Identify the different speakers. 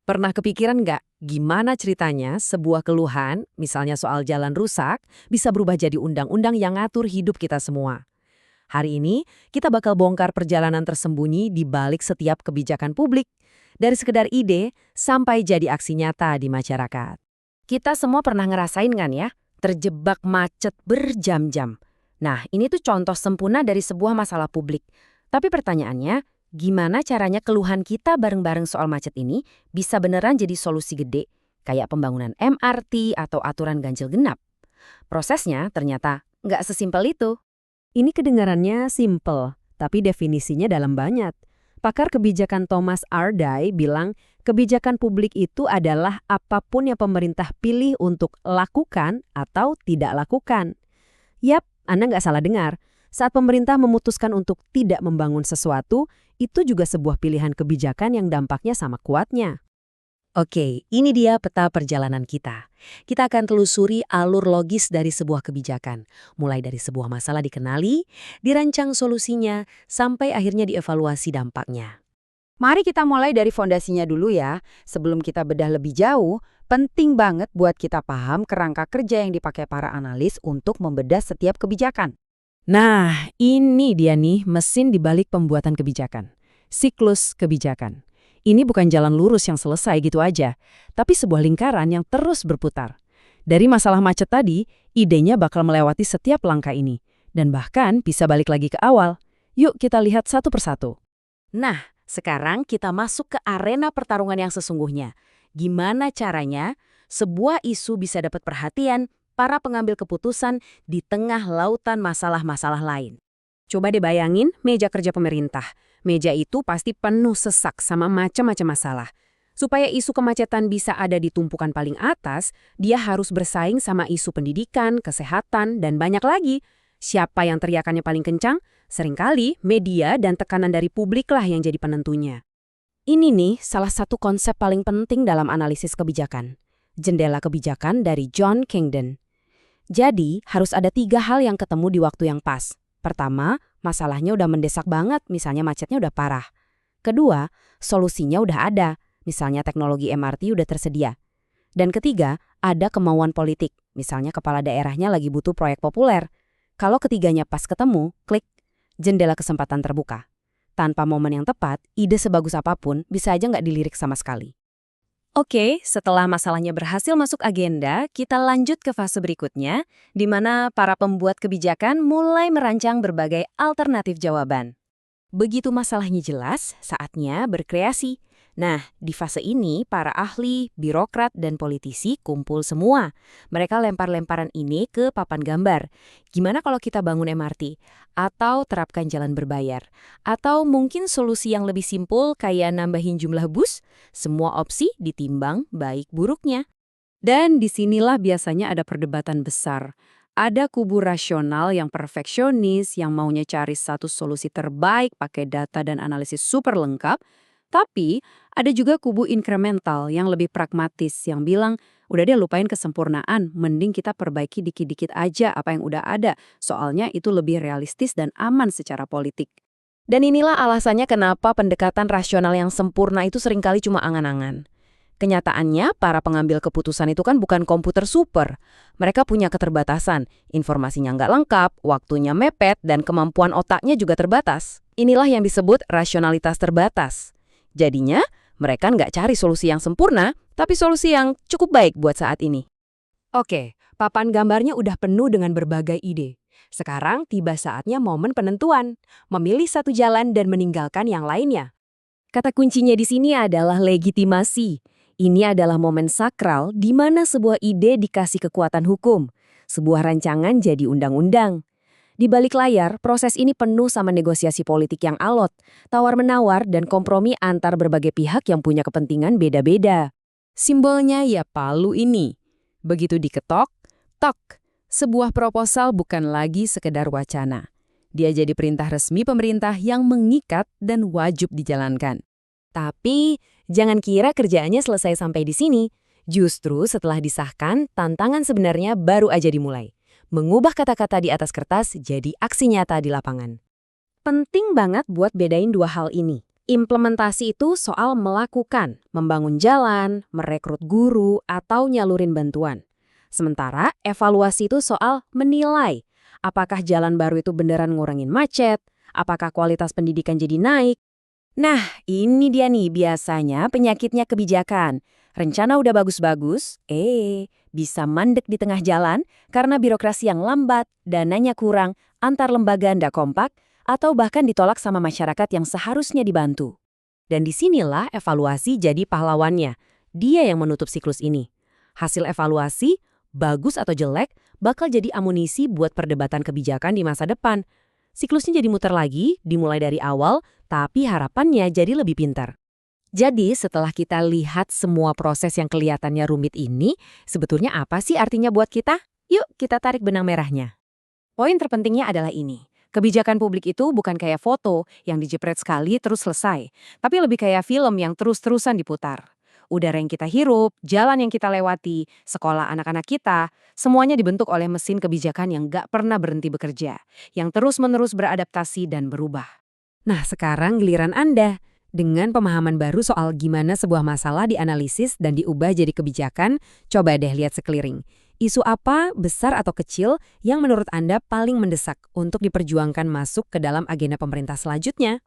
Speaker 1: Pernah kepikiran nggak gimana ceritanya sebuah keluhan, misalnya soal jalan rusak, bisa berubah jadi undang-undang yang ngatur hidup kita semua? Hari ini, kita bakal bongkar perjalanan tersembunyi di balik setiap kebijakan publik, dari sekedar ide sampai jadi aksi nyata di masyarakat. Kita semua pernah ngerasain kan ya, terjebak macet berjam-jam. Nah, ini tuh contoh sempurna dari sebuah masalah publik. Tapi pertanyaannya, gimana caranya keluhan kita bareng-bareng soal macet ini bisa beneran jadi solusi gede, kayak pembangunan MRT atau aturan ganjil genap? Prosesnya ternyata nggak sesimpel itu. Ini kedengarannya simple, tapi definisinya dalam banget. Pakar kebijakan Thomas R. Dye bilang, kebijakan publik itu adalah apapun yang pemerintah pilih untuk lakukan atau tidak lakukan. Yap, Anda nggak salah dengar. Saat pemerintah memutuskan untuk tidak membangun sesuatu, itu juga sebuah pilihan kebijakan yang dampaknya sama kuatnya. Oke, ini dia peta perjalanan kita. Kita akan telusuri alur logis dari sebuah kebijakan, mulai dari sebuah masalah dikenali, dirancang solusinya, sampai akhirnya dievaluasi dampaknya.
Speaker 2: Mari kita mulai dari fondasinya dulu ya. Sebelum kita bedah lebih jauh, penting banget buat kita paham kerangka kerja yang dipakai para analis untuk membedah setiap kebijakan.
Speaker 1: Nah, ini dia nih mesin di balik pembuatan kebijakan. Siklus kebijakan. Ini bukan jalan lurus yang selesai gitu aja, tapi sebuah lingkaran yang terus berputar. Dari masalah macet tadi, idenya bakal melewati setiap langkah ini, dan bahkan bisa balik lagi ke awal. Yuk kita lihat satu persatu. Nah, sekarang kita masuk ke arena pertarungan yang sesungguhnya. Gimana caranya sebuah isu bisa dapat perhatian para pengambil keputusan di tengah lautan masalah-masalah lain? Coba deh bayangin meja kerja pemerintah. Meja itu pasti penuh sesak sama macam-macam masalah. Supaya isu kemacetan bisa ada di tumpukan paling atas, dia harus bersaing sama isu pendidikan, kesehatan, dan banyak lagi. Siapa yang teriakannya paling kencang? Seringkali media dan tekanan dari publik lah yang jadi penentunya. Ini nih salah satu konsep paling penting dalam analisis kebijakan. Jendela kebijakan dari John Kingdon. Jadi, harus ada 3 hal yang ketemu di waktu yang pas. Pertama, masalahnya udah mendesak banget, misalnya macetnya udah parah. Kedua, solusinya udah ada, misalnya teknologi MRT udah tersedia. Dan ketiga, ada kemauan politik, misalnya kepala daerahnya lagi butuh proyek populer. Kalau ketiganya pas ketemu, klik, jendela kesempatan terbuka. Tanpa momen yang tepat, ide sebagus apapun bisa aja nggak dilirik sama sekali. Oke, setelah masalahnya berhasil masuk agenda, kita lanjut ke fase berikutnya, di mana para pembuat kebijakan mulai merancang berbagai alternatif jawaban. Begitu masalahnya jelas, saatnya berkreasi. Nah, di fase ini, para ahli, birokrat, dan politisi kumpul semua. Mereka lempar-lemparan ini ke papan gambar. Gimana kalau kita bangun MRT? Atau terapkan jalan berbayar? Atau mungkin solusi yang lebih simpel kayak nambahin jumlah bus? Semua opsi ditimbang baik buruknya. Dan disinilah biasanya ada perdebatan besar. Ada kubu rasional yang perfeksionis, yang maunya cari satu solusi terbaik pakai data dan analisis super lengkap. Tapi ada juga kubu inkremental yang lebih pragmatis yang bilang, udah deh lupain kesempurnaan, mending kita perbaiki dikit-dikit aja apa yang udah ada, soalnya itu lebih realistis dan aman secara politik. Dan inilah alasannya kenapa pendekatan rasional yang sempurna itu seringkali cuma angan-angan. Kenyataannya, para pengambil keputusan itu kan bukan komputer super. Mereka punya keterbatasan, informasinya nggak lengkap, waktunya mepet, dan kemampuan otaknya juga terbatas. Inilah yang disebut rasionalitas terbatas. Jadinya, mereka nggak cari solusi yang sempurna, tapi solusi yang cukup baik buat saat ini. Oke, papan gambarnya udah penuh dengan berbagai ide. Sekarang tiba saatnya momen penentuan, memilih satu jalan dan meninggalkan yang lainnya. Kata kuncinya di sini adalah legitimasi. Ini adalah momen sakral di mana sebuah ide dikasih kekuatan hukum, sebuah rancangan jadi undang-undang. Di balik layar, proses ini penuh sama negosiasi politik yang alot, tawar-menawar, dan kompromi antar berbagai pihak yang punya kepentingan beda-beda. Simbolnya ya palu ini. Begitu diketok, tok, sebuah proposal bukan lagi sekedar wacana. Dia jadi perintah resmi pemerintah yang mengikat dan wajib dijalankan. Tapi, jangan kira kerjaannya selesai sampai di sini. Justru setelah disahkan, tantangan sebenarnya baru aja dimulai. Mengubah kata-kata di atas kertas jadi aksi nyata di lapangan. Penting banget buat bedain dua hal ini. Implementasi itu soal melakukan, membangun jalan, merekrut guru, atau nyalurin bantuan. Sementara evaluasi itu soal menilai, apakah jalan baru itu beneran ngurangin macet, apakah kualitas pendidikan jadi naik. Nah, ini dia nih biasanya penyakitnya kebijakan. Rencana udah bagus-bagus, bisa mandek di tengah jalan karena birokrasi yang lambat, dananya kurang, antar lembaga ndak kompak, atau bahkan ditolak sama masyarakat yang seharusnya dibantu. Dan disinilah evaluasi jadi pahlawannya. Dia yang menutup siklus ini. Hasil evaluasi, bagus atau jelek, bakal jadi amunisi buat perdebatan kebijakan di masa depan. Siklusnya jadi muter lagi, dimulai dari awal, tapi harapannya jadi lebih pintar. Jadi setelah kita lihat semua proses yang kelihatannya rumit ini, sebetulnya apa sih artinya buat kita? Yuk kita tarik benang merahnya. Poin terpentingnya adalah ini. Kebijakan publik itu bukan kayak foto yang dijepret sekali terus selesai, tapi lebih kayak film yang terus-terusan diputar. Udara yang kita hirup, jalan yang kita lewati, sekolah anak-anak kita, semuanya dibentuk oleh mesin kebijakan yang gak pernah berhenti bekerja, yang terus-menerus beradaptasi dan berubah. Nah, sekarang giliran Anda. Dengan pemahaman baru soal gimana sebuah masalah dianalisis dan diubah jadi kebijakan, coba deh lihat sekeliling. Isu apa, besar atau kecil, yang menurut Anda paling mendesak untuk diperjuangkan masuk ke dalam agenda pemerintah selanjutnya?